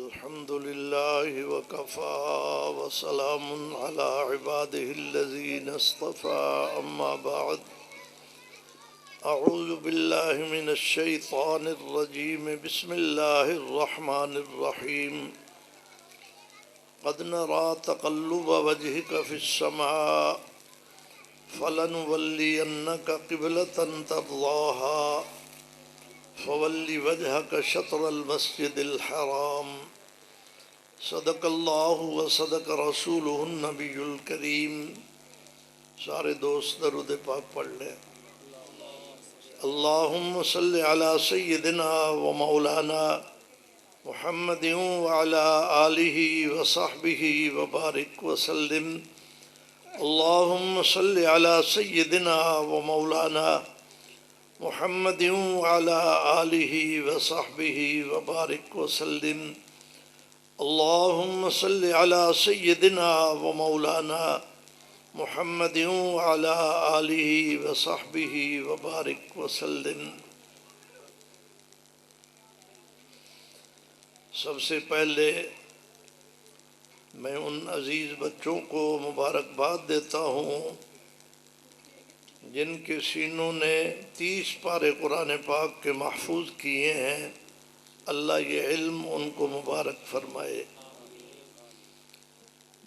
الحمد لله وكفى وسلام على عباده الذين اصطفى أما بعد أعوذ بالله من الشيطان الرجيم بسم الله الرحمن الرحيم قد نرى تقلب وجهك في السماء فلنولينك قبلة ترضاها فول وجهك شطر المسجد الحرام صدق اللہ وصدق رسولہ النبی الکریم۔ سارے دوست درود پاک پڑھ لیں۔ اللہم صلی علی سیدنا و مولانا محمد وعلی آلہ وصحبہ وبارک وسلم۔ اللہم صلی علی سیدنا و مولانا محمد وعلی آلہ وصحبہ وبارک وسلم۔ اللہم صلی علی سیدنا و مولانا محمد وعلی آلہ وصحبہ وبارک وسلم۔ سب سے پہلے میں ان عزیز بچوں کو مبارکباد دیتا ہوں جن کے سینوں نے 30 پارے قرآن پاک کے محفوظ کیے ہیں۔ اللہ یہ علم ان کو مبارک فرمائے۔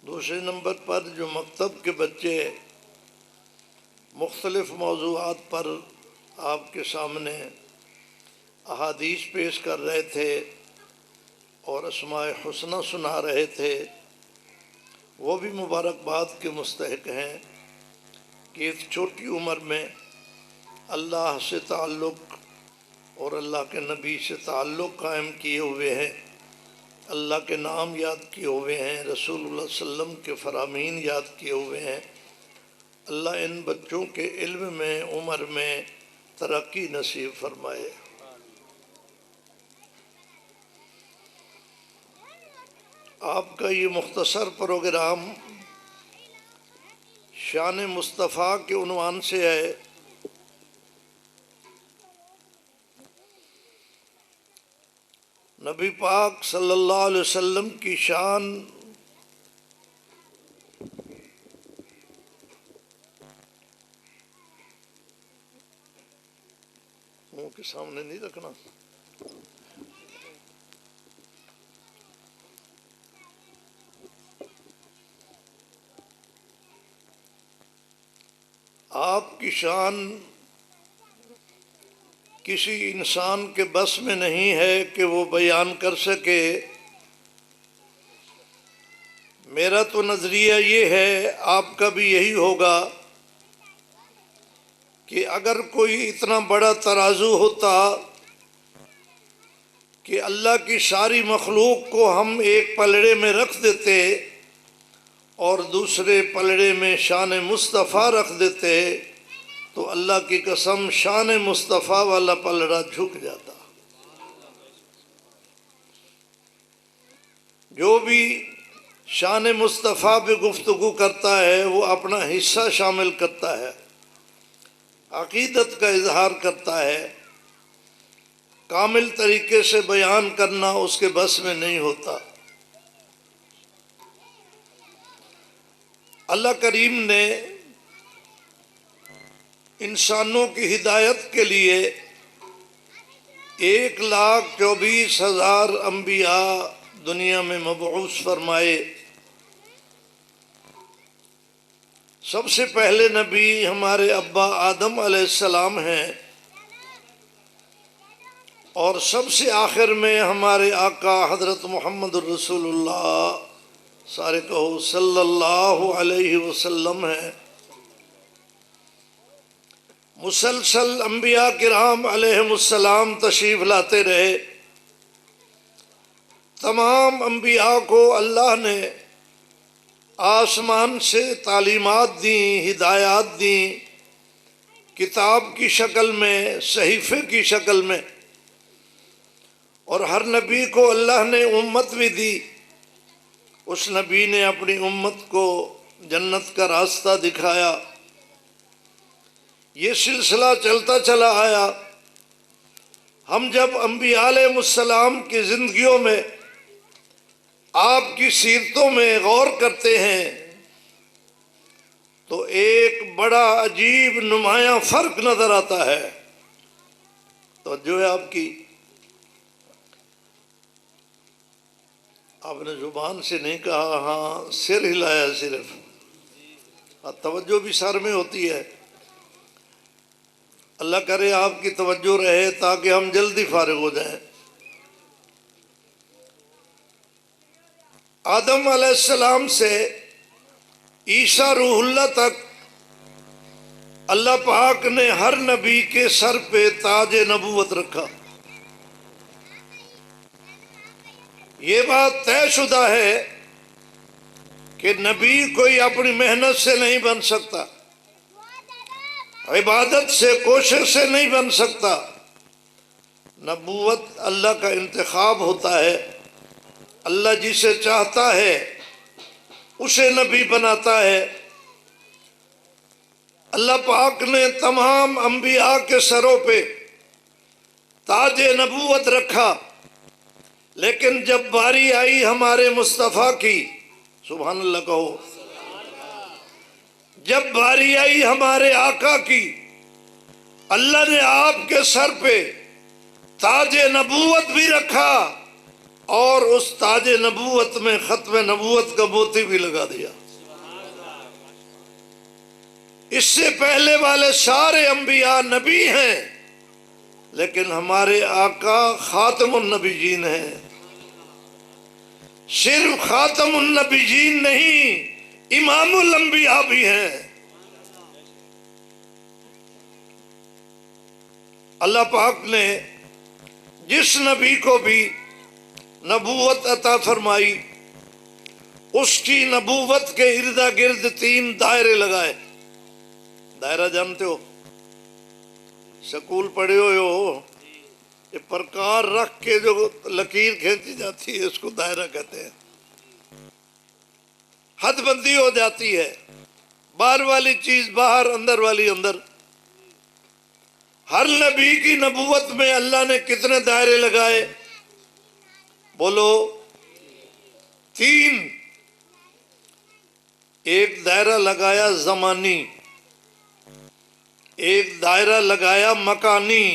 دوسرے نمبر پر جو مکتب کے بچے مختلف موضوعات پر آپ کے سامنے احادیث پیش کر رہے تھے اور اسماء حسنہ سنا رہے تھے، وہ بھی مبارکباد کے مستحق ہیں کہ ایک چھوٹی عمر میں اللہ سے تعلق اور اللہ کے نبی سے تعلق قائم کیے ہوئے ہیں، اللہ کے نام یاد کیے ہوئے ہیں، رسول اللہ صلی اللہ علیہ وسلم کے فرامین یاد کیے ہوئے ہیں۔ اللہ ان بچوں کے علم میں، عمر میں ترقی نصیب فرمائے۔ آپ کا یہ مختصر پروگرام شان مصطفیٰ کے عنوان سے ہے۔ نبی پاک صلی اللہ علیہ وسلم کی شان منہ کے سامنے نہیں رکھنا۔ آپ کی شان کسی انسان کے بس میں نہیں ہے کہ وہ بیان کر سکے۔ میرا تو نظریہ یہ ہے، آپ کا بھی یہی ہوگا، کہ اگر کوئی اتنا بڑا ترازو ہوتا کہ اللہ کی ساری مخلوق کو ہم ایک پلڑے میں رکھ دیتے اور دوسرے پلڑے میں شان مصطفیٰ رکھ دیتے تو اللہ کی قسم شان مصطفیٰ والا پلڑا جھک جاتا۔ جو بھی شان مصطفیٰ پہ گفتگو کرتا ہے وہ اپنا حصہ شامل کرتا ہے، عقیدت کا اظہار کرتا ہے، کامل طریقے سے بیان کرنا اس کے بس میں نہیں ہوتا۔ اللہ کریم نے انسانوں کی ہدایت کے لیے 1,24,000 انبیاء دنیا میں مبعوث فرمائے۔ سب سے پہلے نبی ہمارے ابا آدم علیہ السلام ہیں، اور سب سے آخر میں ہمارے آقا حضرت محمد الرسول اللہ، سارے کہو صلی اللہ علیہ وسلم ہیں۔ مسلسل انبیاء کرام علیہم السلام تشریف لاتے رہے۔ تمام انبیاء کو اللہ نے آسمان سے تعلیمات دیں، ہدایات دیں، کتاب کی شکل میں، صحیفے کی شکل میں، اور ہر نبی کو اللہ نے امت بھی دی۔ اس نبی نے اپنی امت کو جنت کا راستہ دکھایا۔ یہ سلسلہ چلتا چلا آیا۔ ہم جب انبیاء علیہ السلام کی زندگیوں میں آپ کی سیرتوں میں غور کرتے ہیں تو ایک بڑا عجیب نمایاں فرق نظر آتا ہے۔ تو جو ہے آپ کی، آپ نے زبان سے نہیں کہا، ہاں سر ہلایا صرف، توجہ بھی سر میں ہوتی ہے۔ اللہ کرے آپ کی توجہ رہے تاکہ ہم جلدی فارغ ہو جائیں۔ آدم علیہ السلام سے عیسیٰ روح اللہ تک اللہ پاک نے ہر نبی کے سر پہ تاج نبوت رکھا۔ یہ بات طے شدہ ہے کہ نبی کوئی اپنی محنت سے نہیں بن سکتا، عبادت سے، کوشش سے نہیں بن سکتا۔ نبوت اللہ کا انتخاب ہوتا ہے، اللہ جسے چاہتا ہے اسے نبی بناتا ہے۔ اللہ پاک نے تمام انبیاء کے سروں پہ تاج نبوت رکھا، لیکن جب باری آئی ہمارے مصطفیٰ کی، سبحان اللہ کہو، جب باری آئی ہمارے آقا کی، اللہ نے آپ کے سر پہ تاج نبوت بھی رکھا اور اس تاج نبوت میں ختم نبوت کا موتی بھی لگا دیا۔ اس سے پہلے والے سارے انبیاء نبی ہیں، لیکن ہمارے آقا خاتم النبیین ہیں۔ صرف خاتم النبیین نہیں، امام الانبیاء بھی ہیں۔ اللہ پاک نے جس نبی کو بھی نبوت عطا فرمائی، اس کی نبوت کے ارد گرد 3 دائرے لگائے۔ دائرہ جانتے ہو، سکول پڑھے ہوئے ہو، یہ پرکار رکھ کے جو لکیر کھینچی جاتی ہے اس کو دائرہ کہتے ہیں۔ حد بندی ہو جاتی ہے، باہر والی چیز باہر، اندر والی اندر۔ ہر نبی کی نبوت میں اللہ نے کتنے دائرے لگائے؟ بولو 3۔ ایک دائرہ لگایا زمانی، ایک دائرہ لگایا مکانی،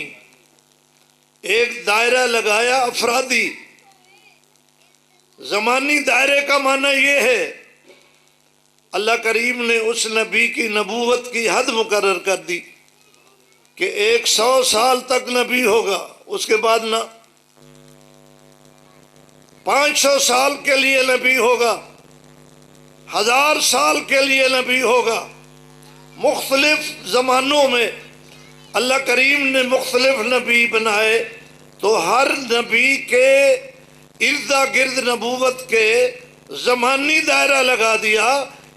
ایک دائرہ لگایا افرادی۔ زمانی دائرے کا معنی یہ ہے، اللہ کریم نے اس نبی کی نبوت کی حد مقرر کر دی کہ 100 سال تک نبی ہوگا، اس کے بعد نہ، 500 سال کے لیے نبی ہوگا، 1000 سال کے لیے نبی ہوگا۔ مختلف زمانوں میں اللہ کریم نے مختلف نبی بنائے، تو ہر نبی کے ارد گرد نبوت کے زمانی دائرہ لگا دیا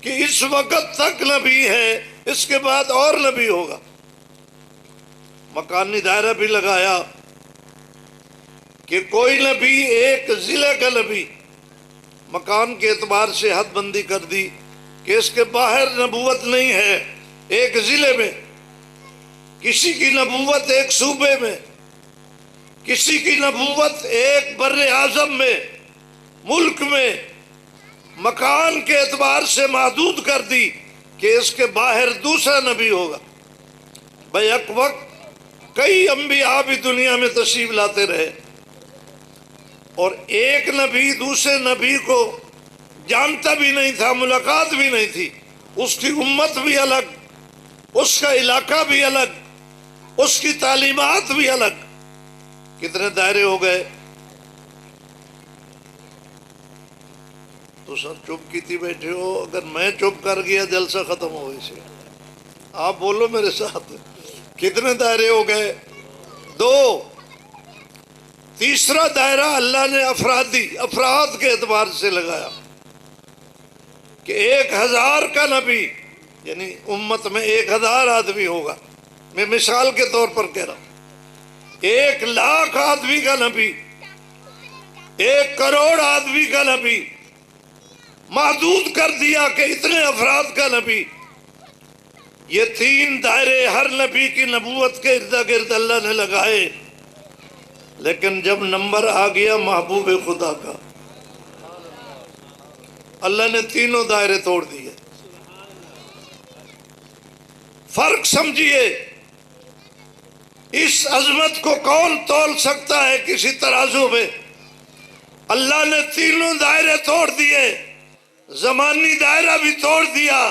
کہ اس وقت تک نبی ہے، اس کے بعد اور نبی ہوگا۔ مکانی دائرہ بھی لگایا کہ کوئی نبی ایک ضلع کا نبی، مکان کے اعتبار سے حد بندی کر دی کہ اس کے باہر نبوت نہیں ہے۔ ایک ضلع میں، کسی کی نبوت ایک صوبے میں، کسی کی نبوت ایک بر اعظم میں، ملک میں، مکان کے اعتبار سے محدود کر دی کہ اس کے باہر دوسرا نبی ہوگا۔ بیک وقت کئی انبیاء بھی دنیا میں تشریف لاتے رہے، اور ایک نبی دوسرے نبی کو جانتا بھی نہیں تھا، ملاقات بھی نہیں تھی، اس کی امت بھی الگ، اس کا علاقہ بھی الگ، اس کی تعلیمات بھی الگ۔ کتنے دائرے ہو گئے؟ تو سب چپ کیتی بیٹھے ہو، اگر میں چپ کر گیا جلسہ ختم ہو گئی سے۔ آپ بولو میرے ساتھ، کتنے دائرے ہو گئے؟ 2۔ تیسرا دائرہ اللہ نے افراد کے اعتبار سے لگایا کہ 1000 کا نبی، یعنی امت میں 1000 آدمی ہوگا، میں مثال کے طور پر کہہ رہا ہوں۔ 1,00,000 آدمی کا نبی، 1 کروڑ آدمی کا نبی، محدود کر دیا کہ اتنے افراد کا نبی۔ یہ 3 دائرے ہر نبی کی نبوت کے ارد گرد اللہ نے لگائے، لیکن جب نمبر آ گیا محبوب خدا کا، اللہ نے تینوں دائرے توڑ دیے. فرق سمجھیے. اس عظمت کو کون تول سکتا ہے کسی ترازو میں؟ اللہ نے تینوں دائرے توڑ دیے. زمانی دائرہ بھی توڑ دیا،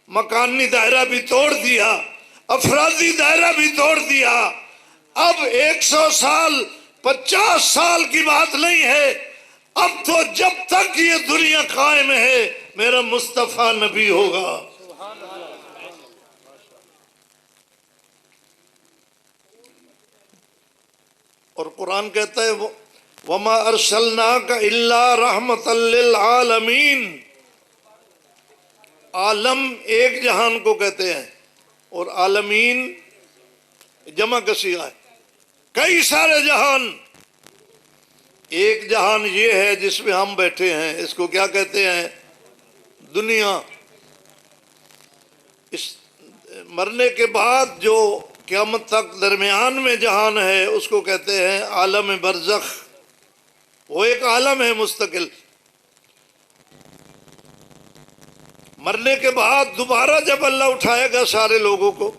مکانی دائرہ بھی توڑ دیا، افرادی دائرہ بھی توڑ دیا. اب 100 سال 50 سال کی بات نہیں ہے. اب تو جب تک یہ دنیا قائم ہے میرا مصطفیٰ نبی ہوگا. اور قرآن کہتا ہے وَمَا أَرْسَلْنَاكَ إِلَّا رَحْمَةً لِّلْعَالَمِينَ. عالم ایک جہان کو کہتے ہیں اور عالمین جمع کا صیغہ ہے. کئی سارے جہان. ایک جہان یہ ہے جس میں ہم بیٹھے ہیں، اس کو کیا کہتے ہیں؟ دنیا. اس مرنے کے بعد جو قیامت تک درمیان میں جہان ہے اس کو کہتے ہیں عالم برزخ. وہ ایک عالم ہے مستقل. مرنے کے بعد دوبارہ جب اللہ اٹھائے گا سارے لوگوں کو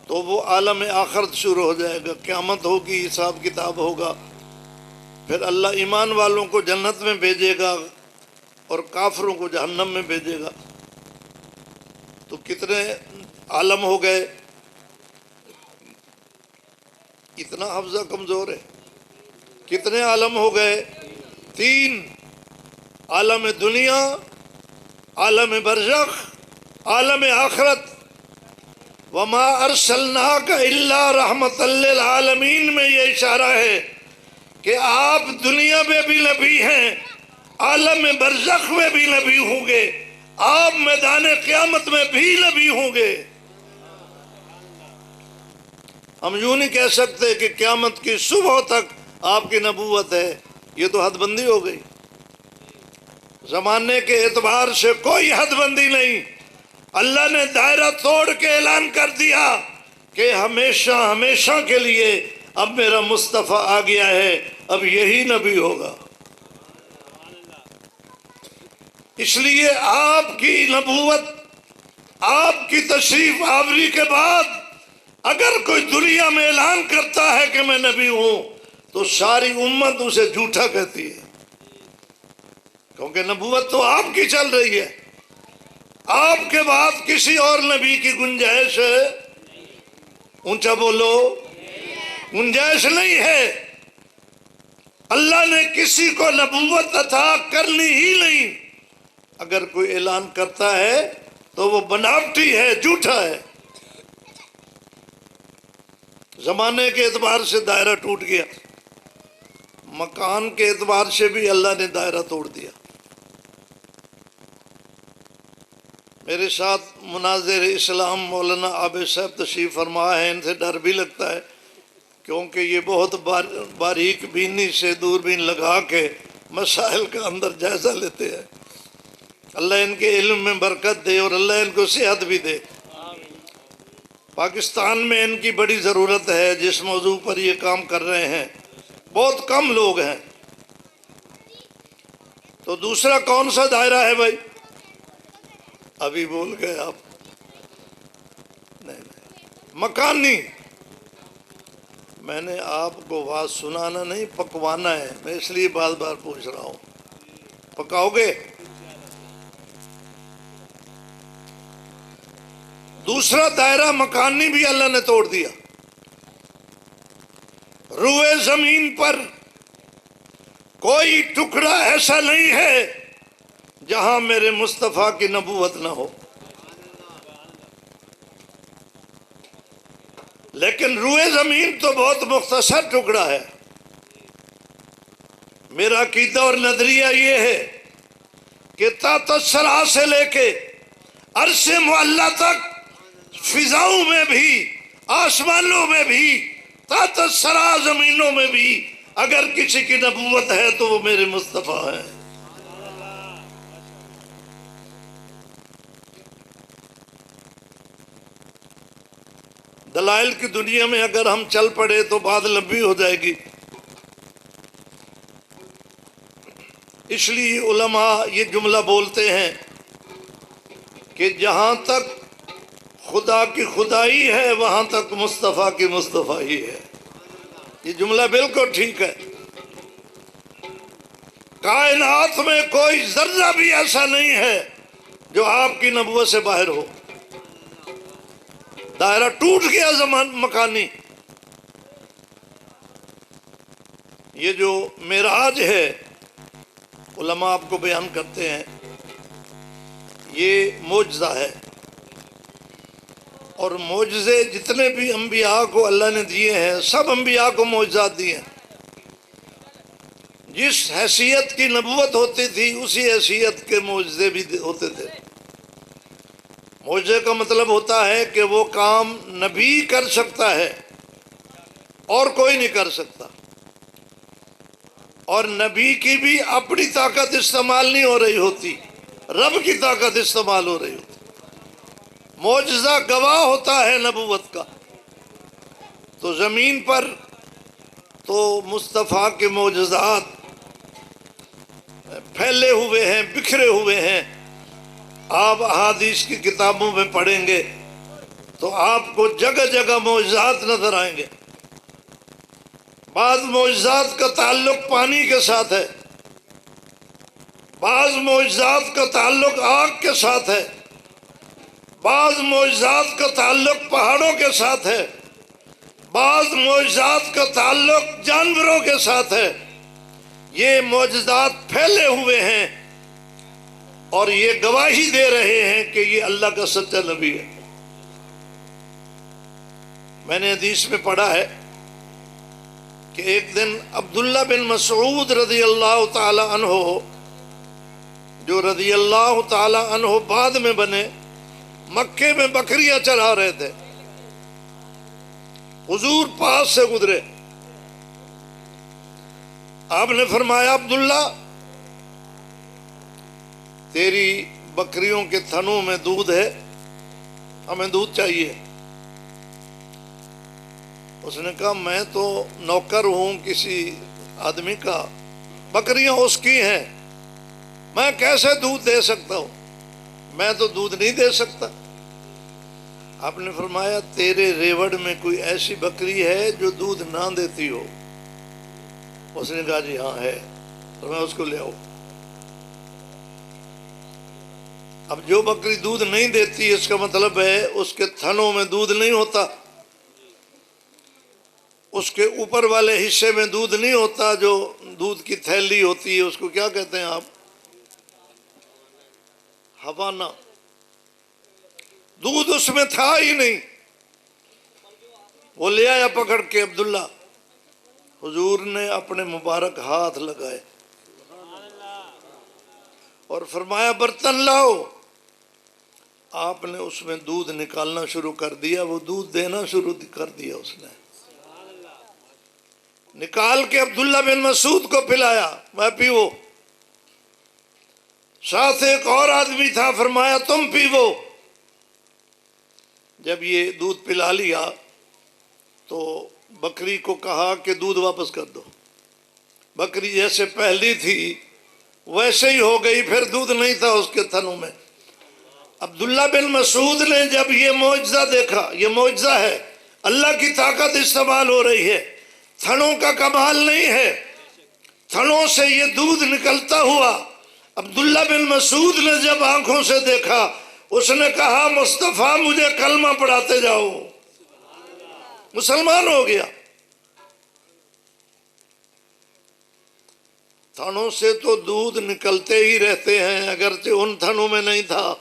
تو وہ عالم آخرت شروع ہو جائے گا. قیامت ہوگی، حساب کتاب ہوگا. پھر اللہ ایمان والوں کو جنت میں بھیجے گا اور کافروں کو جہنم میں بھیجے گا. تو کتنے عالم ہو گئے؟ اتنا حفظہ کمزور ہے. کتنے عالم ہو گئے؟ 3. عالم دنیا، عالم برزخ، عالم آخرت. وما ارسلناک الا رحمۃ للعالمین میں یہ اشارہ ہے کہ آپ دنیا میں بھی نبی ہیں، عالم برزخ میں بھی نبی ہوں گے، آپ میدان قیامت میں بھی نبی ہوں گے. ہم یوں نہیں کہہ سکتے کہ قیامت کی صبح تک آپ کی نبوت ہے. یہ تو حد بندی ہو گئی. زمانے کے اعتبار سے کوئی حد بندی نہیں. اللہ نے دائرہ توڑ کے اعلان کر دیا کہ ہمیشہ ہمیشہ کے لیے اب میرا مصطفیٰ آ گیا ہے، اب یہی نبی ہوگا. اس لیے آپ کی نبوت، آپ کی تشریف آوری کے بعد اگر کوئی دنیا میں اعلان کرتا ہے کہ میں نبی ہوں تو ساری امت اسے جھوٹا کہتی ہے، کیونکہ نبوت تو آپ کی چل رہی ہے. آپ کے بعد کسی اور نبی کی گنجائش ہے؟ اونچا بولو. گنجائش نہیں ہے. اللہ نے کسی کو نبوت عطا کرنی ہی نہیں. اگر کوئی اعلان کرتا ہے تو وہ بناوٹی ہے، جھوٹا ہے. زمانے کے اعتبار سے دائرہ ٹوٹ گیا، مکان کے اعتبار سے بھی اللہ نے دائرہ توڑ دیا. میرے ساتھ مناظر اسلام مولانا عابد صاحب تشریف فرما ہے. ان سے ڈر بھی لگتا ہے کیونکہ یہ بہت باریک بینی سے دوربین لگا کے مسائل کا اندر جائزہ لیتے ہیں. اللہ ان کے علم میں برکت دے اور اللہ ان کو صحت بھی دے. پاکستان میں ان کی بڑی ضرورت ہے. جس موضوع پر یہ کام کر رہے ہیں بہت کم لوگ ہیں. تو دوسرا کون سا دائرہ ہے بھائی؟ ابھی بول گئے آپ. نہیں، مکانی. میں نے آپ کو بات سنانا نہیں، پکوانا ہے. میں اس لیے بار بار پوچھ رہا ہوں، پکاؤ گے؟ دوسرا دائرہ مکانی بھی اللہ نے توڑ دیا. روئے زمین پر کوئی ٹکڑا ایسا نہیں ہے جہاں میرے مصطفیٰ کی نبوت نہ ہو. لیکن روئے زمین تو بہت مختصر ٹکڑا ہے. میرا عقیدہ اور نظریہ یہ ہے کہ تحت الثری سے لے کے عرش معلی تک، فضاؤں میں بھی، آسمانوں میں بھی، تحت الثری زمینوں میں بھی اگر کسی کی نبوت ہے تو وہ میرے مصطفیٰ ہیں. دلائل کی دنیا میں اگر ہم چل پڑے تو بات لمبی ہو جائے گی. اس لیے علماء یہ جملہ بولتے ہیں کہ جہاں تک خدا کی خدائی ہے وہاں تک مصطفیٰ کی مصطفائی ہے. یہ جملہ بالکل ٹھیک ہے. کائنات میں کوئی ذرہ بھی ایسا نہیں ہے جو آپ کی نبوت سے باہر ہو. دائرہ ٹوٹ گیا مکانی. یہ جو معراج ہے علماء آپ کو بیان کرتے ہیں یہ معجزہ ہے. اور معجزے جتنے بھی انبیاء کو اللہ نے دیے ہیں سب انبیاء کو معجزات دیے ہیں. جس حیثیت کی نبوت ہوتی تھی اسی حیثیت کے معجزے بھی ہوتے تھے. معجزے کا مطلب ہوتا ہے کہ وہ کام نبی کر سکتا ہے اور کوئی نہیں کر سکتا، اور نبی کی بھی اپنی طاقت استعمال نہیں ہو رہی ہوتی، رب کی طاقت استعمال ہو رہی ہوتی. معجزہ گواہ ہوتا ہے نبوت کا. تو زمین پر تو مصطفیٰ کے معجزات پھیلے ہوئے ہیں، بکھرے ہوئے ہیں. آپ احادیث کی کتابوں میں پڑھیں گے تو آپ کو جگہ جگہ معجزات نظر آئیں گے. بعض معجزات کا تعلق پانی کے ساتھ ہے، بعض معجزات کا تعلق آگ کے ساتھ ہے، بعض معجزات کا تعلق پہاڑوں کے ساتھ ہے، بعض معجزات کا تعلق جانوروں کے ساتھ ہے. یہ معجزات پھیلے ہوئے ہیں اور یہ گواہی دے رہے ہیں کہ یہ اللہ کا سچا نبی ہے. میں نے حدیث میں پڑھا ہے کہ ایک دن عبداللہ بن مسعود رضی اللہ تعالی عنہ، جو رضی اللہ تعالی عنہ بعد میں بنے، مکے میں بکریاں چلا رہے تھے. حضور پاس سے گزرے. آپ نے فرمایا عبداللہ تیری بکریوں کے تھنوں میں دودھ ہے، ہمیں دودھ چاہیے. اس نے کہا میں تو نوکر ہوں کسی آدمی کا، بکریاں اس کی ہیں، میں کیسے دودھ دے سکتا ہوں؟ میں تو دودھ نہیں دے سکتا. آپ نے فرمایا تیرے ریوڑ میں کوئی ایسی بکری ہے جو دودھ نہ دیتی ہو؟ اس نے کہا جی ہاں ہے. تو میں اس کو لے آؤں. اب جو بکری دودھ نہیں دیتی اس کا مطلب ہے اس کے تھنوں میں دودھ نہیں ہوتا، اس کے اوپر والے حصے میں دودھ نہیں ہوتا، جو دودھ کی تھیلی ہوتی ہے اس کو کیا کہتے ہیں آپ؟ ہوانا. دودھ اس میں تھا ہی نہیں. وہ لے آیا پکڑ کے عبداللہ. حضور نے اپنے مبارک ہاتھ لگائے اور فرمایا برتن لاؤ. آپ نے اس میں دودھ نکالنا شروع کر دیا، وہ دودھ دینا شروع کر دیا. اس نے نکال کے عبداللہ بن مسعود کو پلایا، میں پیو. ساتھ ایک اور آدمی تھا، فرمایا تم پیو. جب یہ دودھ پلا لیا تو بکری کو کہا کہ دودھ واپس کر دو. بکری جیسے پہلی تھی ویسے ہی ہو گئی، پھر دودھ نہیں تھا اس کے تھنوں میں. عبداللہ بن مسعود نے جب یہ معجزہ دیکھا، یہ معجزہ ہے، اللہ کی طاقت استعمال ہو رہی ہے، تھنوں کا کمال نہیں ہے، تھنوں سے یہ دودھ نکلتا ہوا. عبداللہ بن مسعود نے جب آنکھوں سے دیکھا اس نے کہا مصطفیٰ مجھے کلمہ پڑھاتے جاؤ. مسلمان ہو گیا. تھنوں سے تو دودھ نکلتے ہی رہتے ہیں اگرچہ ان تھنوں میں نہیں تھا.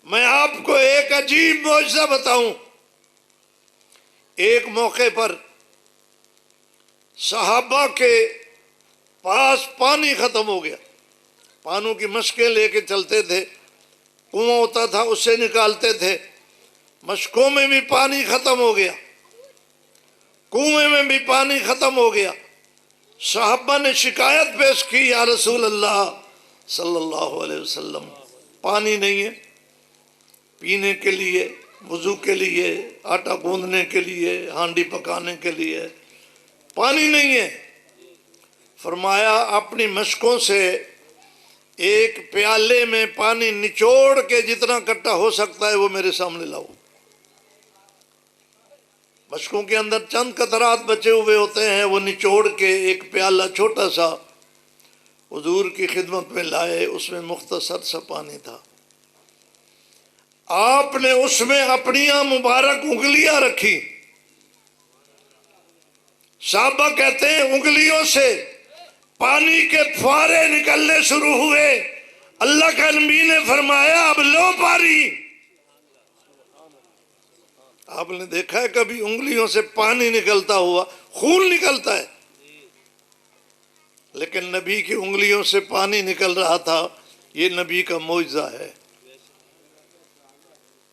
میں آپ کو ایک عجیب معجزہ بتاؤں. ایک موقع پر صحابہ کے پاس پانی ختم ہو گیا. پانوں کی مشکیں لے کے چلتے تھے، کنواں ہوتا تھا اس سے نکالتے تھے. مشکوں میں بھی پانی ختم ہو گیا، کنویں میں بھی پانی ختم ہو گیا. صحابہ نے شکایت پیش کی، یا رسول اللہ صلی اللہ علیہ وسلم پانی نہیں ہے پینے کے لیے، وضو کے لیے، آٹا گوندنے کے لیے، ہانڈی پکانے کے لیے پانی نہیں ہے. فرمایا اپنی مشقوں سے ایک پیالے میں پانی نچوڑ کے جتنا اکٹھا ہو سکتا ہے وہ میرے سامنے لاؤ. مشقوں کے اندر چند قطرات بچے ہوئے ہوتے ہیں، وہ نچوڑ کے ایک پیالہ چھوٹا سا حضور کی خدمت میں لائے. اس میں مختصر سا پانی تھا. آپ نے اس میں اپنی مبارک انگلیاں رکھی. صحابہ کہتے ہیں انگلیوں سے پانی کے فوارے نکلنے شروع ہوئے. اللہ کا نبی نے فرمایا اب لو پانی. آپ نے دیکھا ہے کبھی انگلیوں سے پانی نکلتا ہوا؟ خون نکلتا ہے، لیکن نبی کی انگلیوں سے پانی نکل رہا تھا. یہ نبی کا معجزہ ہے.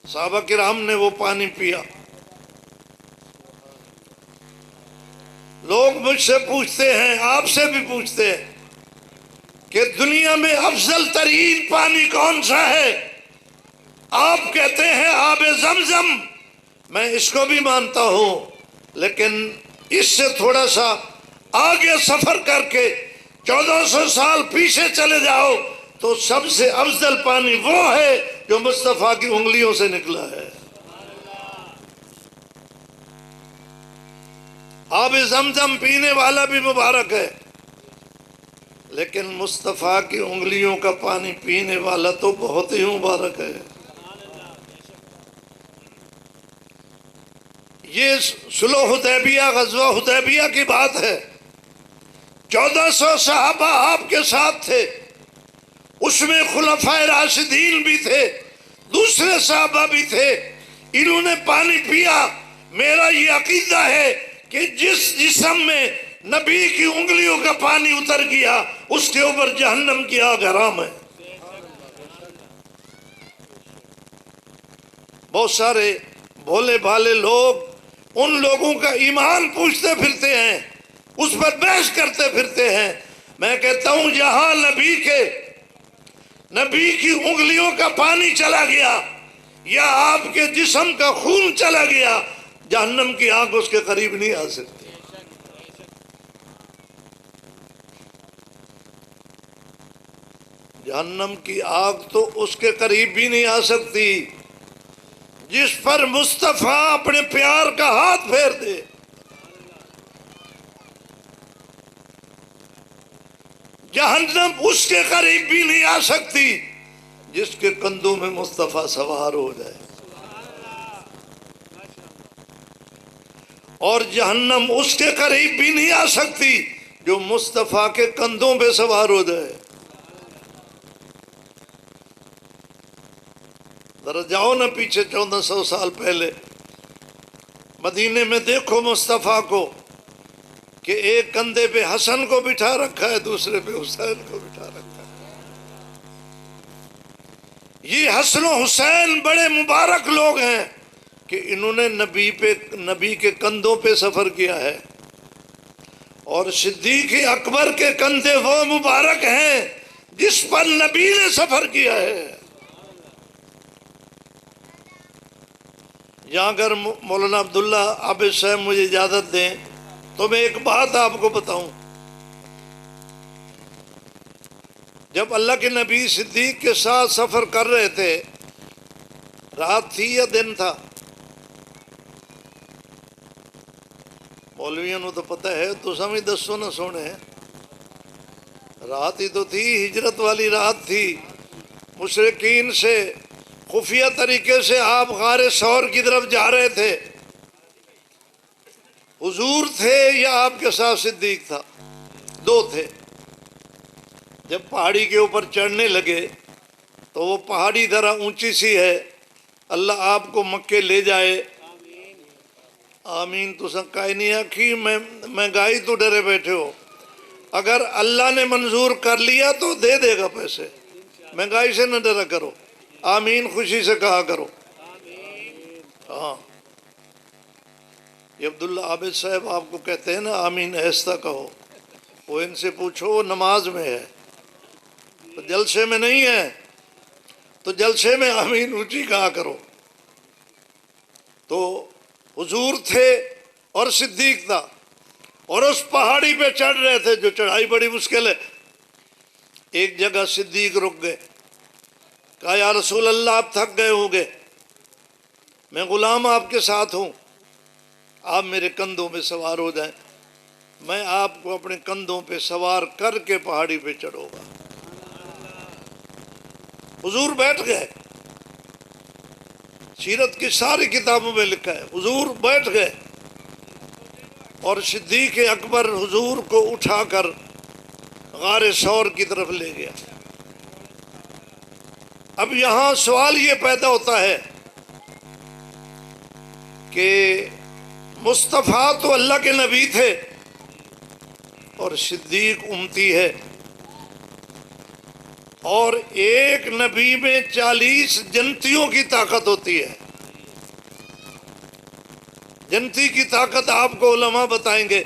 صحابہ کرام نے وہ پانی پیا. لوگ مجھ سے پوچھتے ہیں، آپ سے بھی پوچھتے ہیں کہ دنیا میں افضل ترین پانی کون سا ہے؟ آپ کہتے ہیں آب زمزم. میں اس کو بھی مانتا ہوں، لیکن اس سے تھوڑا سا آگے سفر کر کے 1400 سال پیچھے چلے جاؤ تو سب سے افضل پانی وہ ہے جو مصطفیٰ کی انگلیوں سے نکلا ہے. آب زمزم پینے والا بھی مبارک ہے، لیکن مصطفیٰ کی انگلیوں کا پانی پینے والا تو بہت ہی مبارک ہے. یہ صلح حدیبیہ، غزوہ حدیبیہ کی بات ہے. 1400 صحابہ آپ کے ساتھ تھے. اس میں خلفائے راشدین بھی تھے، دوسرے صحابہ بھی تھے. انہوں نے پانی پیا. میرا یہ عقیدہ ہے کہ جس جسم میں نبی کی انگلیوں کا پانی اتر گیا اس کے اوپر جہنم کی آگ حرام ہے. بہت سارے بھولے بھالے لوگ ان لوگوں کا ایمان پوچھتے پھرتے ہیں، اس پر بحث کرتے پھرتے ہیں. میں کہتا ہوں جہاں نبی کی انگلیوں کا پانی چلا گیا یا آپ کے جسم کا خون چلا گیا، جہنم کی آگ اس کے قریب نہیں آ سکتی. جہنم کی آگ تو اس کے قریب بھی نہیں آ سکتی جس پر مصطفیٰ اپنے پیار کا ہاتھ پھیر دے. جہنم اس کے قریب بھی نہیں آ سکتی جس کے کندھوں میں مصطفیٰ سوار ہو جائے. اور جہنم اس کے قریب بھی نہیں آ سکتی جو مصطفیٰ کے کندھوں پہ سوار ہو جائے. ذرا جاؤ نا پیچھے 1400 سال پہلے مدینے میں، دیکھو مصطفیٰ کو کہ ایک کندھے پہ حسن کو بٹھا رکھا ہے، دوسرے پہ حسین کو بٹھا رکھا ہے. یہ حسن و حسین بڑے مبارک لوگ ہیں کہ انہوں نے نبی کے کندھوں پہ سفر کیا ہے. اور صدیق اکبر کے کندھے وہ مبارک ہیں جس پر نبی نے سفر کیا ہے. یہاں اگر مولانا عبداللہ عابد صاحب مجھے اجازت دیں تو میں ایک بات آپ کو بتاؤں. جب اللہ کے نبی صدیق کے ساتھ سفر کر رہے تھے، رات تھی یا دن تھا؟ مولویوں نے تو پتہ ہے، تو سمجھ دسو نہ سونے. رات ہی تو تھی، ہجرت والی رات تھی. مشرکین سے خفیہ طریقے سے آپ غار ثور کی طرف جا رہے تھے. حضور تھے یا آپ کے ساتھ صدیق تھا؟ دو تھے. جب پہاڑی کے اوپر چڑھنے لگے تو وہ پہاڑی ذرا اونچی سی ہے. اللہ آپ کو مکے لے جائے. آمین. تو سکائی نہیں آکھی، میں گائی تو ڈرے بیٹھے ہو. اگر اللہ نے منظور کر لیا تو دے دے گا پیسے. مہنگائی سے نہ ڈرا کرو. آمین خوشی سے کہا کرو. ہاں، یہ عبداللہ عابد صاحب آپ کو کہتے ہیں نا آمین آہستہ کہو. وہ ان سے پوچھو، وہ نماز میں ہے تو جلسے میں نہیں ہے، تو جلسے میں آمین اونچی کہا کرو. تو حضور تھے اور صدیق تھا، اور اس پہاڑی پہ چڑھ رہے تھے جو چڑھائی بڑی مشکل ہے. ایک جگہ صدیق رک گئے. کہا یا رسول اللہ آپ تھک گئے ہوں گے، میں غلام آپ کے ساتھ ہوں، آپ میرے کندھوں پہ سوار ہو جائیں، میں آپ کو اپنے کندھوں پہ سوار کر کے پہاڑی پہ چڑھوں گا. حضور بیٹھ گئے. سیرت کی ساری کتابوں میں لکھا ہے حضور بیٹھ گئے اور صدیق اکبر حضور کو اٹھا کر غار ثور کی طرف لے گیا. اب یہاں سوال یہ پیدا ہوتا ہے کہ مصطفیٰ تو اللہ کے نبی تھے اور صدیق امتی ہے، اور ایک نبی میں 40 جنتیوں کی طاقت ہوتی ہے. جنتی کی طاقت آپ کو علماء بتائیں گے.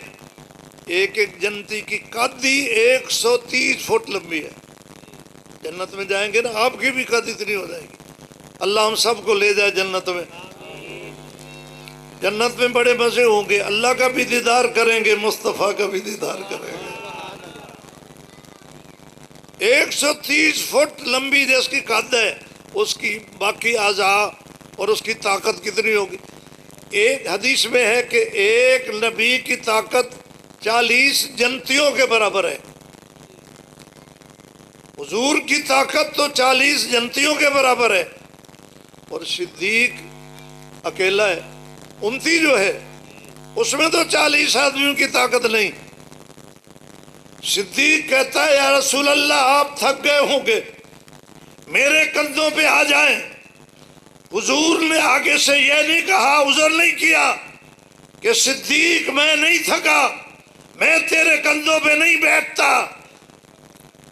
ایک ایک جنتی کی قد ہی 130 فٹ لمبی ہے. جنت میں جائیں گے نا آپ کی بھی قد اتنی ہو جائے گی. اللہ ہم سب کو لے جائے جنت میں. جنت میں بڑے مزے ہوں گے، اللہ کا بھی دیدار کریں گے، مصطفیٰ کا بھی دیدار کریں گے. 130 فٹ لمبی جس کی قد ہے، اس کی باقی اعضاء اور اس کی طاقت کتنی ہوگی؟ ایک حدیث میں ہے کہ ایک نبی کی طاقت 40 جنتیوں کے برابر ہے. حضور کی طاقت تو 40 جنتیوں کے برابر ہے، اور صدیق اکیلا ہے. امتی جو ہے اس میں تو 40 آدمیوں کی طاقت نہیں. صدیق کہتا ہے یا رسول اللہ آپ تھک گئے ہوں گے، میرے کندھوں پہ آ جائیں. حضور نے آگے سے یہ نہیں کہا، عذر نہیں کیا کہ صدیق میں نہیں تھکا، میں تیرے کندھوں پہ نہیں بیٹھتا.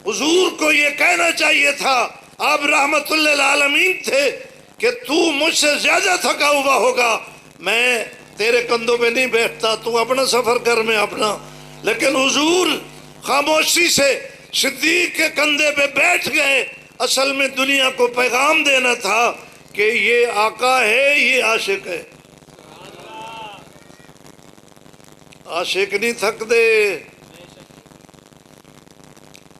حضور کو یہ کہنا چاہیے تھا، آپ رحمت للعالمین تھے، کہ تو مجھ سے زیادہ تھکا ہوا ہوگا، میں تیرے کندھوں پہ نہیں بیٹھتا، تو اپنا سفر کر میں اپنا. لیکن حضور خاموشی سے صدیق کے کندھے پہ بیٹھ گئے. اصل میں دنیا کو پیغام دینا تھا کہ یہ آقا ہے، یہ عاشق ہے. عاشق نہیں تھک دے.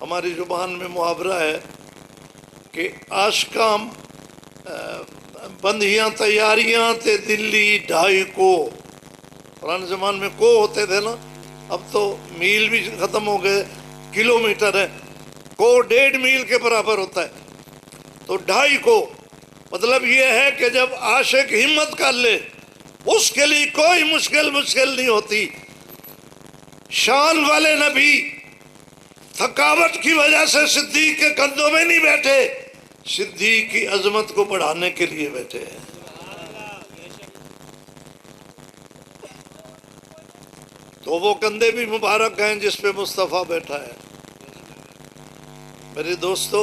ہماری زبان میں محاورہ ہے کہ عاشقاں بندھیاں تیاریاں تے دلی ڈھائی کو. پرانے زمان میں کو ہوتے تھے نا، اب تو میل بھی ختم ہو گئے، کلومیٹر ہے. کو 1.5 میل کے برابر ہوتا ہے، تو 2.5 کو مطلب یہ ہے کہ جب عاشق ہمت کر لے اس کے لیے کوئی مشکل نہیں ہوتی. شان والے نبی تھکاوٹ کی وجہ سے صدیق کے کندھوں میں نہیں بیٹھے، صدیق کی عظمت کو بڑھانے کے لیے بیٹھے ہیں. تو وہ کندھے بھی مبارک ہیں جس پہ مصطفیٰ بیٹھا ہے. میرے دوستو،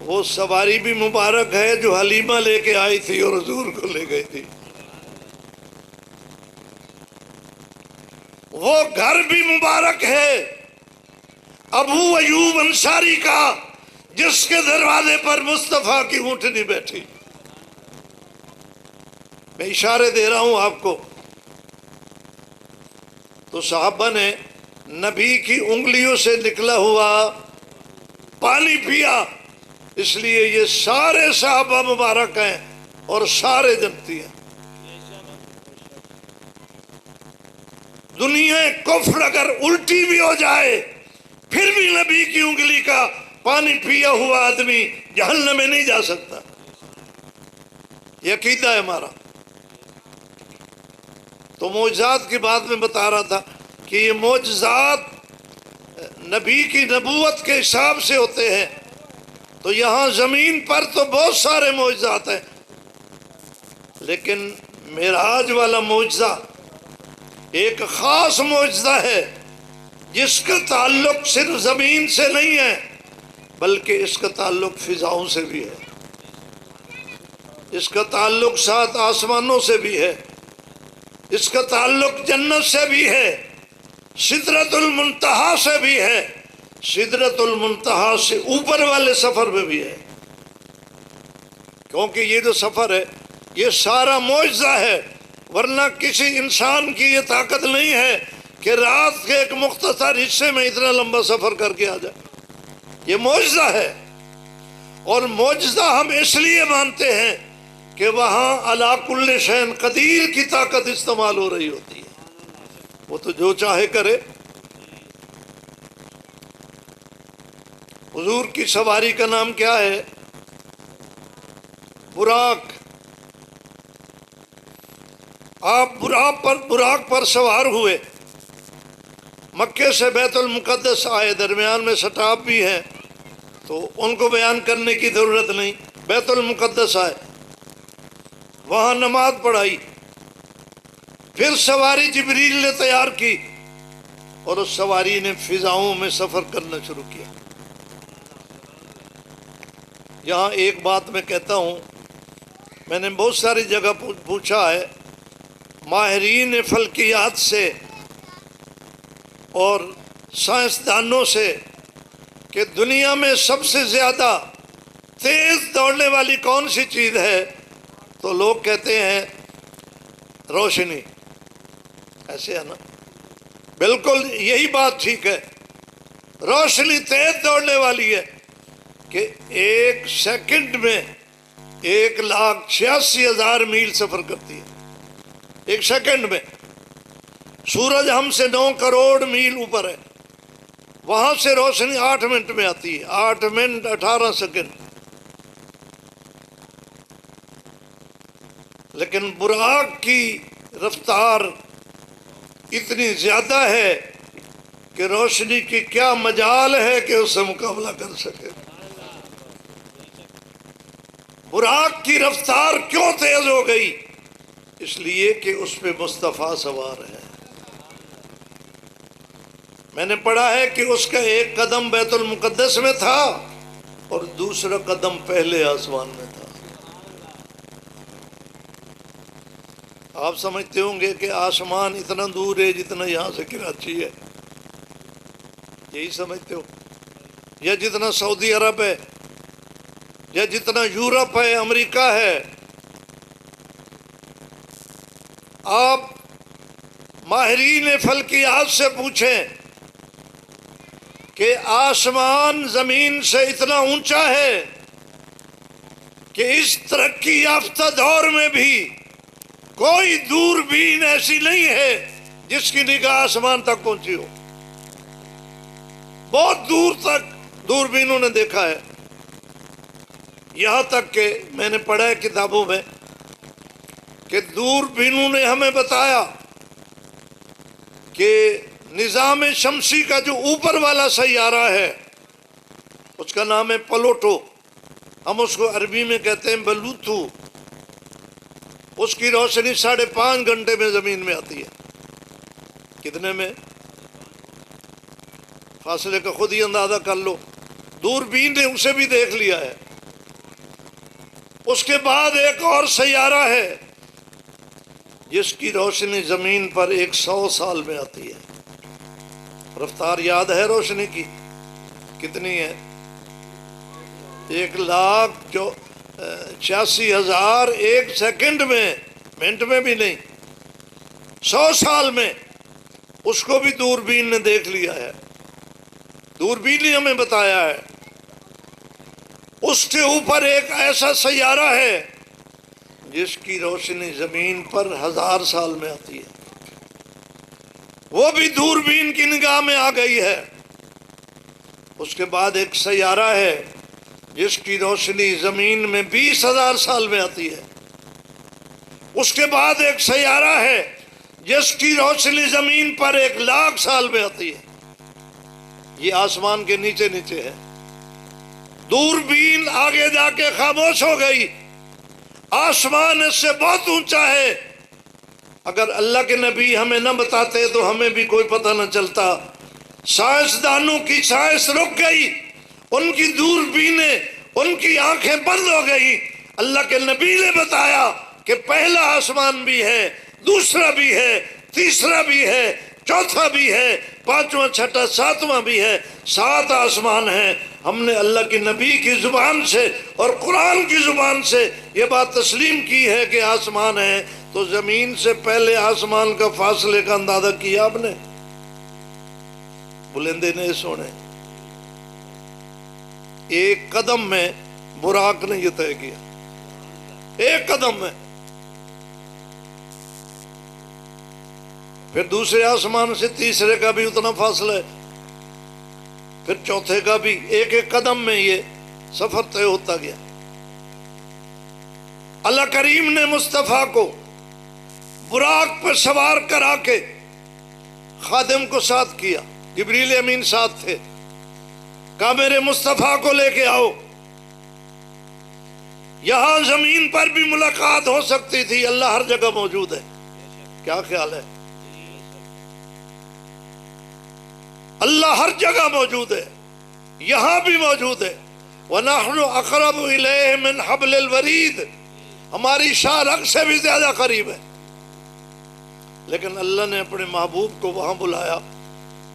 وہ سواری بھی مبارک ہے جو حلیمہ لے کے آئی تھی اور حضور کو لے گئی تھی. وہ گھر بھی مبارک ہے ابو ایوب انصاری کا، جس کے دروازے پر مصطفیٰ کی اونٹنی بیٹھی. میں اشارے دے رہا ہوں آپ کو. تو صحابہ نے نبی کی انگلیوں سے نکلا ہوا پانی پیا، اس لیے یہ سارے صحابہ مبارک ہیں اور سارے جنتی ہیں. دنیا کفر اگر الٹی بھی ہو جائے پھر بھی نبی کی انگلی کا پانی پیا ہوا آدمی جہنم میں نہیں جا سکتا. یہ عقیدہ ہے ہمارا. تو معجزات کی بات میں بتا رہا تھا کہ یہ معجزات نبی کی نبوت کے حساب سے ہوتے ہیں. تو یہاں زمین پر تو بہت سارے معجزات ہیں، لیکن معراج والا معجزہ ایک خاص معجزہ ہے جس کا تعلق صرف زمین سے نہیں ہے بلکہ اس کا تعلق فضاؤں سے بھی ہے، اس کا تعلق 7 آسمانوں سے بھی ہے، اس کا تعلق جنت سے بھی ہے، سدرۃ المنتہا سے بھی ہے، سدرۃ المنتہا سے اوپر والے سفر میں بھی ہے. کیونکہ یہ جو سفر ہے یہ سارا معجزہ ہے، ورنہ کسی انسان کی یہ طاقت نہیں ہے کہ رات کے ایک مختصر حصے میں اتنا لمبا سفر کر کے آ جائے. یہ معجزہ ہے. اور معجزہ ہم اس لیے مانتے ہیں کہ وہاں علی کل شیء قدیر کی طاقت استعمال ہو رہی ہوتی ہے. وہ تو جو چاہے کرے. حضور کی سواری کا نام کیا ہے؟ براق. آپ براق پر سوار ہوئے، مکے سے بیت المقدس آئے. درمیان میں سٹاپ بھی ہے تو ان کو بیان کرنے کی ضرورت نہیں. بیت المقدس آئے، وہاں نماز پڑھائی، پھر سواری جبریل نے تیار کی اور اس سواری نے فضاؤں میں سفر کرنا شروع کیا. یہاں ایک بات میں کہتا ہوں، میں نے بہت ساری جگہ پوچھا ہے ماہرین فلکیات سے اور سائنسدانوں سے کہ دنیا میں سب سے زیادہ تیز دوڑنے والی کون سی چیز ہے، تو لوگ کہتے ہیں روشنی. ایسے ہے نا؟ بالکل یہی بات ٹھیک ہے. روشنی تیز دوڑنے والی ہے کہ ایک سیکنڈ میں 1,86,000 میل سفر کرتی ہے. ایک سیکنڈ میں. سورج ہم سے 9 کروڑ میل اوپر ہے، وہاں سے روشنی 8 منٹ میں آتی ہے. 8 منٹ 18 سیکنڈ. لیکن براق کی رفتار اتنی زیادہ ہے کہ روشنی کی کیا مجال ہے کہ اس سے مقابلہ کر سکے. براق کی رفتار کیوں تیز ہو گئی؟ اس لیے کہ اس پہ مصطفیٰ سوار ہے. میں نے پڑھا ہے کہ اس کا ایک قدم بیت المقدس میں تھا اور دوسرا قدم پہلے آسمان میں تھا. آپ سمجھتے ہوں گے کہ آسمان اتنا دور ہے جتنا یہاں سے کراچی ہے. یہی سمجھتے ہو؟ یا جتنا سعودی عرب ہے، یا جتنا یورپ ہے، امریکہ ہے. آپ ماہرین فلکیات سے پوچھیں کہ آسمان زمین سے اتنا اونچا ہے کہ اس ترقی یافتہ دور میں بھی کوئی دوربین ایسی نہیں ہے جس کی نگاہ آسمان تک پہنچی ہو. بہت دور تک دوربینوں نے دیکھا ہے. یہاں تک کہ میں نے پڑھا ہے کتابوں میں کہ دوربینوں نے ہمیں بتایا کہ نظام شمسی کا جو اوپر والا سیارہ ہے اس کا نام ہے پلوٹو. ہم اس کو عربی میں کہتے ہیں بلوتو. اس کی روشنی 5.5 گھنٹے میں زمین میں آتی ہے. کتنے میں؟ فاصلے کا خود ہی اندازہ کر لو. دوربین نے اسے بھی دیکھ لیا ہے. اس کے بعد ایک اور سیارہ ہے جس کی روشنی زمین پر 100 سال میں آتی ہے. رفتار یاد ہے روشنی کی کتنی ہے؟ 1,86,000 ایک سیکنڈ میں، منٹ میں بھی نہیں، 100 سال میں. اس کو بھی دوربین نے دیکھ لیا ہے. دوربین نے ہمیں بتایا ہے. اس کے اوپر ایک ایسا سیارہ ہے جس کی روشنی زمین پر 1000 سال میں آتی ہے. وہ بھی دوربین کی نگاہ میں آ گئی ہے. اس کے بعد ایک سیارہ ہے جس کی روشنی زمین میں 20,000 سال میں آتی ہے. اس کے بعد ایک سیارہ ہے جس کی روشنی زمین پر 1,00,000 سال میں آتی ہے. یہ آسمان کے نیچے نیچے ہے. دوربین آگے جا کے خاموش ہو گئی. آسمان اس سے بہت اونچا ہے. اگر اللہ کے نبی ہمیں نہ بتاتے تو ہمیں بھی کوئی پتہ نہ چلتا. سائنسدانوں کی سائنس رک گئی، ان کی دوربینیں، ان کی آنکھیں بند ہو گئی. اللہ کے نبی نے بتایا کہ پہلا آسمان بھی ہے، دوسرا بھی ہے، تیسرا بھی ہے، چوتھا بھی ہے، پانچواں، چھٹا، ساتواں بھی ہے. 7 آسمان ہیں. ہم نے اللہ کی نبی کی زبان سے اور قرآن کی زبان سے یہ بات تسلیم کی ہے کہ آسمان ہے. تو زمین سے پہلے آسمان کا فاصلے کا اندازہ کیا آپ نے؟ بلندے نے سونے ایک قدم میں براق نے یہ طے کیا، ایک قدم میں. پھر دوسرے آسمان سے تیسرے کا بھی اتنا فاصلہ ہے، پھر چوتھے کا بھی، ایک ایک قدم میں یہ سفر طے ہوتا گیا. اللہ کریم نے مصطفیٰ کو براق پر سوار کرا کے خادم کو ساتھ کیا، جبریل امین ساتھ تھے، کہا میرے مصطفیٰ کو لے کے آؤ. یہاں زمین پر بھی ملاقات ہو سکتی تھی، اللہ ہر جگہ موجود ہے. کیا خیال ہے؟ اللہ ہر جگہ موجود ہے، یہاں بھی موجود ہے. وَنَحْنُ أَقْرَبُ إِلَيْهِ مِنْ حَبْلِ الْوَرِيدِ، ہماری شاہ رگ سے بھی زیادہ قریب ہے. لیکن اللہ نے اپنے محبوب کو وہاں بلایا.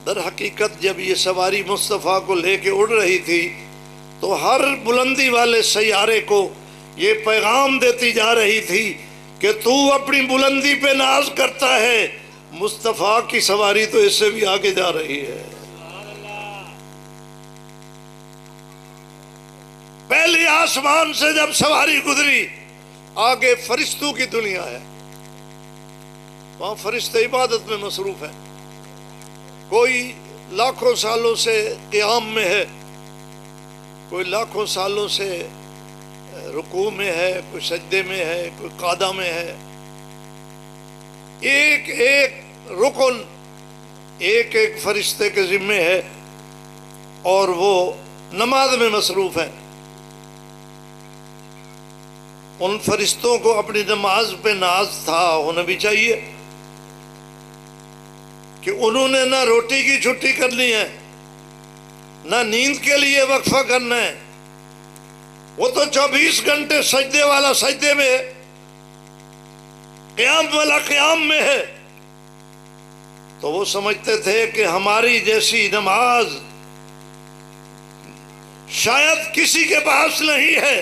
در حقیقت جب یہ سواری مصطفیٰ کو لے کے اڑ رہی تھی تو ہر بلندی والے سیارے کو یہ پیغام دیتی جا رہی تھی کہ تو اپنی بلندی پہ ناز کرتا ہے، مصطفیٰ کی سواری تو اس سے بھی آگے جا رہی ہے. پہلے آسمان سے جب سواری گزری، آگے فرشتوں کی دنیا ہے، وہاں فرشتے عبادت میں مصروف ہیں. کوئی لاکھوں سالوں سے قیام میں ہے، کوئی لاکھوں سالوں سے رکوع میں ہے، کوئی سجدے میں ہے، کوئی قعدہ میں ہے. ایک ایک رکن ایک ایک فرشتے کے ذمے ہے اور وہ نماز میں مصروف ہیں. ان فرشتوں کو اپنی نماز پہ ناز تھا، ہونا بھی چاہیے کہ انہوں نے نہ روٹی کی چھٹی کرنی ہے، نہ نیند کے لیے وقفہ کرنا ہے. وہ تو 24 گھنٹے سجدے والا سجدے میں ہے، قیام والا قیام میں ہے. تو وہ سمجھتے تھے کہ ہماری جیسی نماز شاید کسی کے پاس نہیں ہے.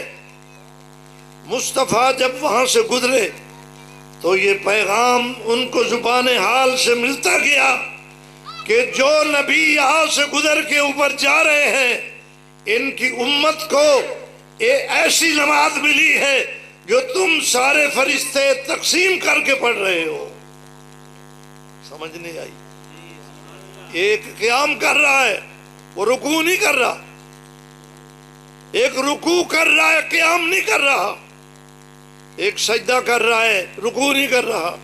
مصطفیٰ جب وہاں سے گزرے تو یہ پیغام ان کو زبان حال سے ملتا گیا کہ جو نبی یہاں سے گزر کے اوپر جا رہے ہیں، ان کی امت کو ایک ایسی نماز ملی ہے جو تم سارے فرشتے تقسیم کر کے پڑھ رہے ہو. سمجھ نہیں آئی؟ ایک قیام کر رہا ہے، وہ رکوع نہیں کر رہا. ایک رکوع کر رہا ہے، قیام نہیں کر رہا. ایک سجدہ کر رہا ہے، رکوع نہیں کر رہا.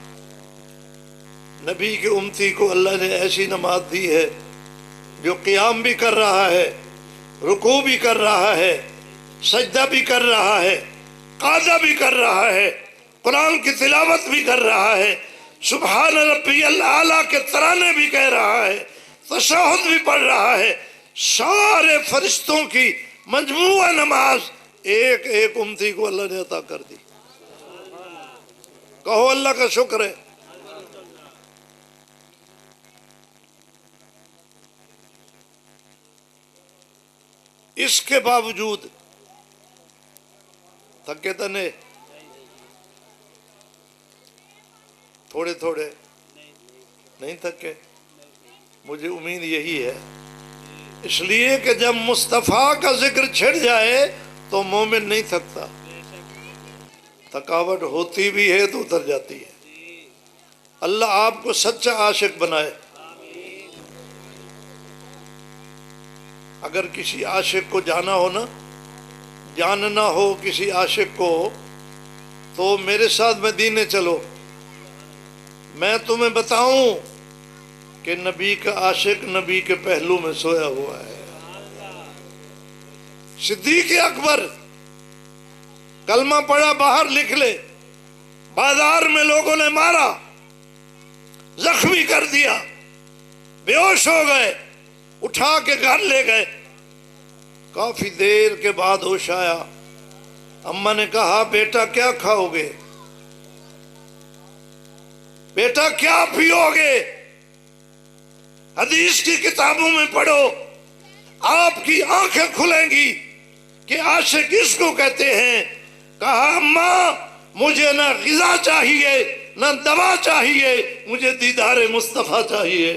نبی کی امتی کو اللہ نے ایسی نماز دی ہے جو قیام بھی کر رہا ہے، رکوع بھی کر رہا ہے، سجدہ بھی کر رہا ہے، قعدہ بھی کر رہا ہے، قرآن کی تلاوت بھی کر رہا ہے، سبحان ربی الاعلیٰ کے ترانے بھی کہہ رہا ہے، تشہد بھی پڑھ رہا ہے. سارے فرشتوں کی مجموعہ نماز ایک ایک امتی کو اللہ نے عطا کر دی. کہو اللہ کا شکر ہے. اس کے باوجود تھکے تنے تھوڑے تھوڑے نہیں تھکے. مجھے امید یہی ہے، اس لیے کہ جب مصطفیٰ کا ذکر چھڑ جائے تو مومن نہیں تھکتا. تھکاوٹ ہوتی بھی ہے تو اتر جاتی ہے. اللہ آپ کو سچا عاشق بنائے. اگر کسی عاشق کو جانا ہو نا، جاننا ہو کسی عاشق کو، تو میرے ساتھ مدینے چلو. میں تمہیں بتاؤں کہ نبی کا عاشق نبی کے پہلو میں سویا ہوا ہے. صدیق اکبر کلمہ پڑھا، باہر لکھ لے. بازار میں لوگوں نے مارا، زخمی کر دیا، بے ہوش ہو گئے، اٹھا کے گھر لے گئے. کافی دیر کے بعد ہوش آیا. اماں نے کہا بیٹا کیا کھاؤ گے، بیٹا کیا پیو گے؟ حدیث کی کتابوں میں پڑھو، آپ کی آنکھیں کھلیں گی کہ عاشق اس کو کہتے ہیں. کہا اماں مجھے نہ غذا چاہیے نہ دوا چاہیے، مجھے دیدار مصطفیٰ چاہیے.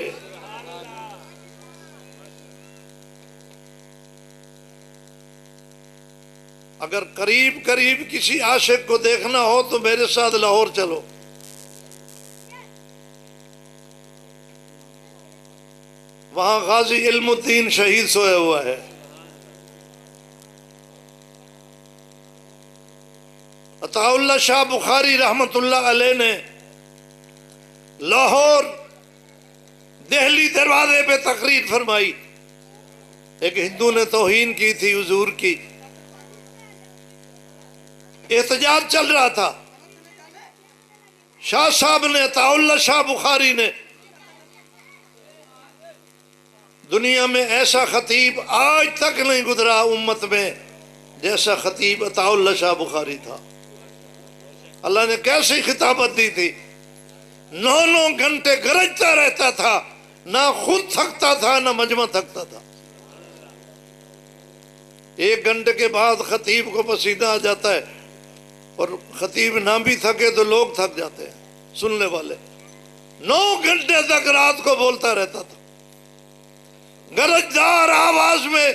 اگر قریب قریب کسی عاشق کو دیکھنا ہو تو میرے ساتھ لاہور چلو، وہاں غازی علم الدین شہید سویا ہوا ہے۔ عطا اللہ شاہ بخاری رحمت اللہ علیہ نے لاہور دہلی دروازے پہ تقریر فرمائی۔ ایک ہندو نے توہین کی تھی حضور کی، احتجاج چل رہا تھا، شاہ صاحب نے، عطا اللہ شاہ بخاری نے، دنیا میں ایسا خطیب آج تک نہیں گزرا امت میں جیسا خطیب عطا اللہ شاہ بخاری تھا۔ اللہ نے کیسی خطابت دی تھی، 9 گھنٹے گرجتا رہتا تھا، نہ خود تھکتا تھا نہ مجمع تھکتا تھا۔ 1 گھنٹے کے بعد خطیب کو پسینہ آ جاتا ہے، اور خطیب نہ بھی تھکے تو لوگ تھک جاتے ہیں سننے والے۔ 9 گھنٹے تک رات کو بولتا رہتا تھا، گرجدار آواز میں۔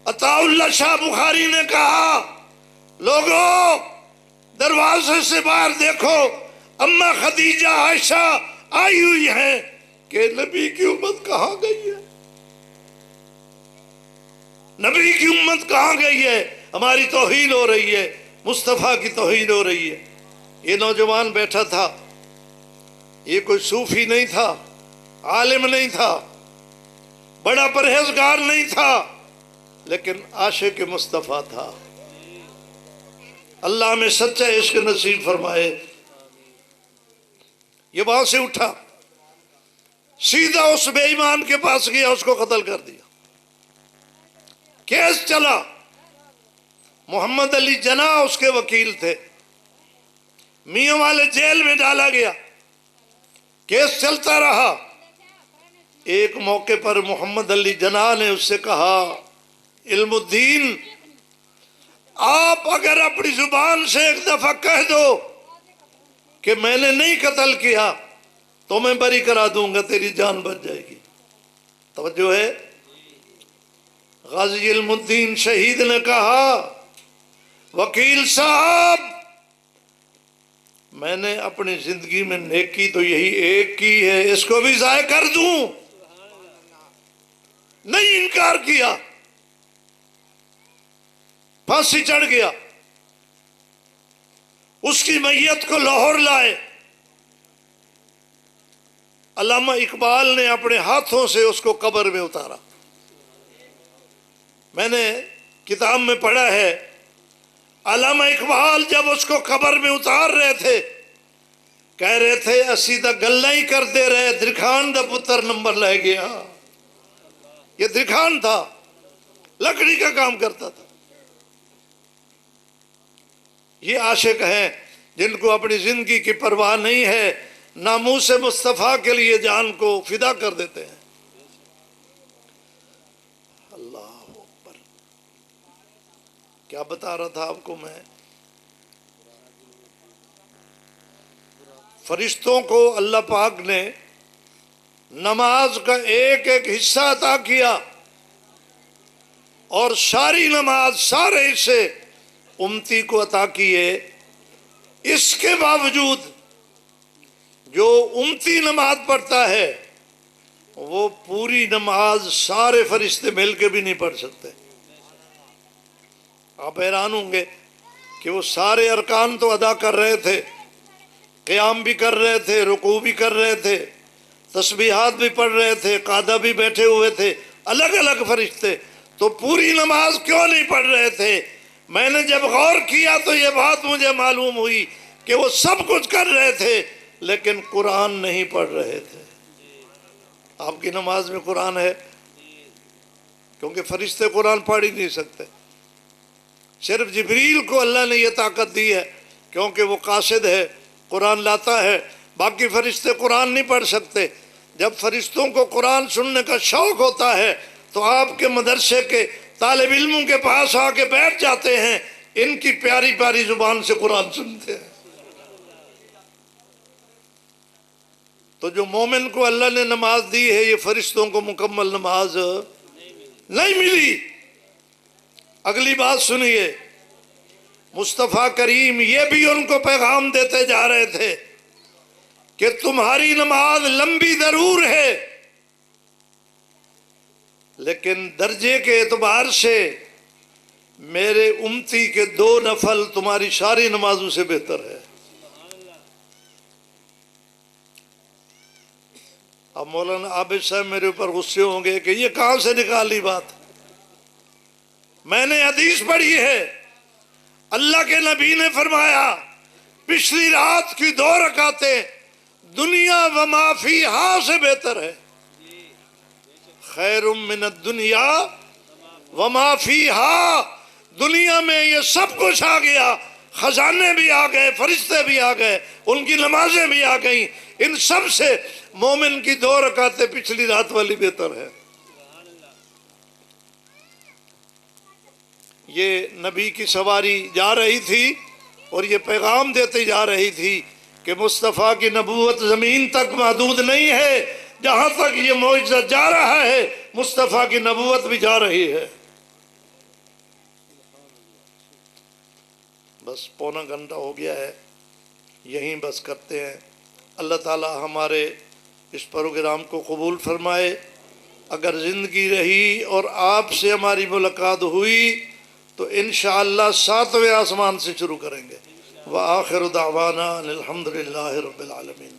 عطا اللہ شاہ بخاری نے کہا، لوگوں دروازے سے باہر دیکھو، اماں خدیجہ عائشہ آئی ہوئی ہیں کہ نبی کی امت کہاں گئی ہے، نبی کی امت کہاں گئی ہے، ہماری توہین ہو رہی ہے، مصطفیٰ کی توہین ہو رہی ہے۔ یہ نوجوان بیٹھا تھا، یہ کوئی صوفی نہیں تھا، عالم نہیں تھا، بڑا پرہیزگار نہیں تھا، لیکن عاشق مصطفیٰ تھا۔ اللہ میں سچا عشق نصیب فرمائے۔ یہ وہاں سے اٹھا، سیدھا اس بے ایمان کے پاس گیا، اس کو قتل کر دیا۔ کیس چلا، محمد علی جناح اس کے وکیل تھے، میاں والے جیل میں ڈالا گیا، کیس چلتا رہا۔ ایک موقع پر محمد علی جناح نے اس سے کہا، علم الدین، آپ اگر اپنی زبان سے ایک دفعہ کہہ دو کہ میں نے نہیں قتل کیا تو میں بری کرا دوں گا، تیری جان بچ جائے گی۔ توجہ ہے؟ غازی علم الدین شہید نے کہا، وکیل صاحب، میں نے اپنی زندگی میں نیکی تو یہی ایک کی ہے، اس کو بھی ضائع کر دوں؟ نہیں، انکار کیا، پھانسی چڑھ گیا۔ اس کی میت کو لاہور لائے، علامہ اقبال نے اپنے ہاتھوں سے اس کو قبر میں اتارا۔ میں نے کتاب میں پڑھا ہے، علامہ اقبال جب اس کو قبر میں اتار رہے تھے، کہہ رہے تھے، اسی دا گلہ ہی کرتے رہے، درخان دا پتر نمبر لے گیا۔ یہ درخان تھا، لکڑی کا کام کرتا تھا۔ یہ عاشق ہیں جن کو اپنی زندگی کی پرواہ نہیں ہے، ناموس مصطفیٰ کے لیے جان کو فدا کر دیتے ہیں۔ اللہ اکبر۔ کیا بتا رہا تھا آپ کو میں؟ فرشتوں کو اللہ پاک نے نماز کا ایک ایک حصہ عطا کیا، اور ساری نماز، سارے حصے امتی کو عطا کیے۔ اس کے باوجود جو امتی نماز پڑھتا ہے وہ پوری نماز سارے فرشتے مل کے بھی نہیں پڑھ سکتے۔ آپ حیران ہوں گے کہ وہ سارے ارکان تو ادا کر رہے تھے، قیام بھی کر رہے تھے، رکوع بھی کر رہے تھے، تسبیحات بھی پڑھ رہے تھے، قادہ بھی بیٹھے ہوئے تھے، الگ الگ فرشتے، تو پوری نماز کیوں نہیں پڑھ رہے تھے؟ میں نے جب غور کیا تو یہ بات مجھے معلوم ہوئی کہ وہ سب کچھ کر رہے تھے لیکن قرآن نہیں پڑھ رہے تھے۔ آپ کی نماز میں قرآن ہے؟ کیونکہ فرشتے قرآن پڑھ ہی نہیں سکتے، صرف جبریل کو اللہ نے یہ طاقت دی ہے کیونکہ وہ قاصد ہے، قرآن لاتا ہے، باقی فرشتے قرآن نہیں پڑھ سکتے۔ جب فرشتوں کو قرآن سننے کا شوق ہوتا ہے تو آپ کے مدرسے کے طالب علموں کے پاس آ کے بیٹھ جاتے ہیں، ان کی پیاری پیاری زبان سے قرآن سنتے ہیں۔ تو جو مومن کو اللہ نے نماز دی ہے، یہ فرشتوں کو مکمل نماز نہیں ملی۔ اگلی بات سنیے، مصطفیٰ کریم یہ بھی ان کو پیغام دیتے جا رہے تھے کہ تمہاری نماز لمبی ضرور ہے، لیکن درجے کے اعتبار سے میرے امتی کے 2 نفل تمہاری ساری نمازوں سے بہتر ہے۔ اب مولانا عابد صاحب میرے اوپر غصے ہوں گے کہ یہ کہاں سے نکالی بات؟ میں نے حدیث پڑھی ہے، اللہ کے نبی نے فرمایا پچھلی رات کی 2 رکعتیں دنیا و ما فیہا سے بہتر ہے، خیر من الدنیا و ما فیہا۔ دنیا میں یہ سب کچھ آ گیا، خزانے بھی آ گئے، فرشتے بھی آ گئے، ان کی نمازیں بھی آ گئیں، ان سب سے مومن کی 2 رکعتیں پچھلی رات والی بہتر ہے۔ یہ نبی کی سواری جا رہی تھی اور یہ پیغام دیتی جا رہی تھی کہ مصطفیٰ کی نبوت زمین تک محدود نہیں ہے، جہاں تک یہ معجزہ جا رہا ہے مصطفیٰ کی نبوت بھی جا رہی ہے۔ بس پونا گھنٹہ ہو گیا ہے، یہیں بس کرتے ہیں۔ اللہ تعالی ہمارے اس پروگرام کو قبول فرمائے۔ اگر زندگی رہی اور آپ سے ہماری ملاقات ہوئی تو انشاءاللہ 7ویں آسمان سے شروع کریں گے۔ وآخر دعوانا الحمدللہ رب العالمین۔